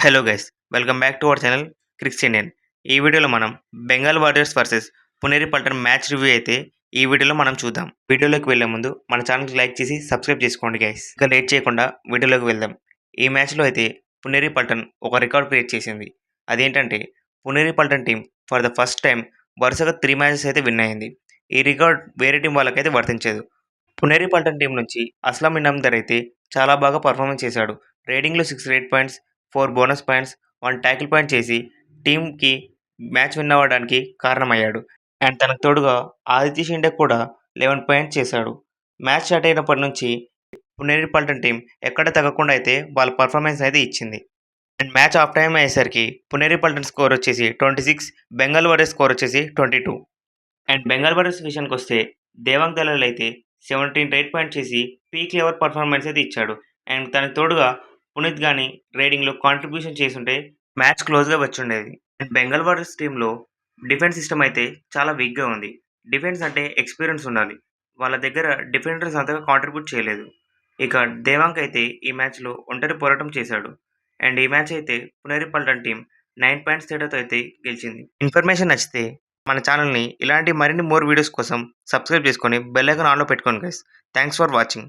Hello guys, welcome back to our channel Crics Indian. ఈ వీడియోలో మనం Bengal warriors versus Puneri Paltan match review అయితే ఈ వీడియోలో మనం చూద్దాం. వీడియోలోకి వెళ్లే ముందు మన ఛానల్కి లైక్ చేసి సబ్స్క్రైబ్ చేసుకోండి గైస్. ఇక లేట్ చేయకుండా వీడియోలోకి వెళ్దాం. ఈ మ్యాచ్లో అయితే పునేరి పల్టన్ ఒక రికార్డ్ క్రియేట్ చేసింది. అదేంటంటే Puneri Paltan team for the first time వరుసగా 3 మ్యాచెస్ అయితే విన్ అయింది. ఈ రికార్డ్ వేరే టీం వాళ్ళకైతే వర్తించదు. పునేరి పల్టన్ టీం నుంచి అస్లాం ఇనామ్దార్ అయితే చాలా బాగా పర్ఫార్మెన్స్ చేశాడు. రేటింగ్లో 6 rate points, 4 bonus points, 1 tackle point చేసి టీంకి మ్యాచ్ విన్ అవ్వడానికి కారణమయ్యాడు. అండ్ తనకు తోడుగా ఆదిత్య షిండే కూడా 11 పాయింట్స్ చేశాడు. మ్యాచ్ స్టార్ట్ అయినప్పటి నుంచి పునేరి పల్టన్ టీం ఎక్కడ తగ్గకుండా అయితే వాళ్ళ పర్ఫార్మెన్స్ అయితే ఇచ్చింది. అండ్ మ్యాచ్ ఆఫ్ టైం అయ్యేసరికి పునేరి పల్టన్ స్కోర్ వచ్చేసి 26, బెంగాల్ వారియర్స్ స్కోర్ వచ్చేసి 22. అండ్ బెంగాల్ వారియర్స్ విషయానికి వస్తే దేవాంగ్ దళాల్ అయితే 17 రేట్ పాయింట్ చేసి పీక్ లెవెల్ పర్ఫార్మెన్స్ అయితే ఇచ్చాడు. అండ్ తనకు తోడుగా పునీత్ గాని రేటింగ్లో కాంట్రిబ్యూషన్ చేసుంటే మ్యాచ్ క్లోజ్గా వచ్చుండేది. అండ్ బెంగాల్ వారియర్స్ టీంలో డిఫెన్స్ సిస్టమ్ అయితే చాలా వీక్గా ఉంది. డిఫెన్స్ అంటే ఎక్స్పీరియన్స్ ఉండాలి. వాళ్ళ దగ్గర డిఫెండర్స్ అంతగా కాంట్రిబ్యూట్ చేయలేదు. ఇక దేవాంగ్ అయితే ఈ మ్యాచ్లో ఒంటరి పోరాటం చేశాడు. అండ్ ఈ మ్యాచ్ అయితే పునేరి పల్టన్ టీం 9 పాయింట్స్ తేడాతో అయితే గెలిచింది. ఇన్ఫర్మేషన్ నచ్చితే మన ఛానల్ని ఇలాంటి మరిన్ని మోర్ వీడియోస్ కోసం సబ్స్క్రైబ్ చేసుకొని బెల్ ఐకాన్ ఆన్లో పెట్టుకోండి గైస్. Thanks for watching.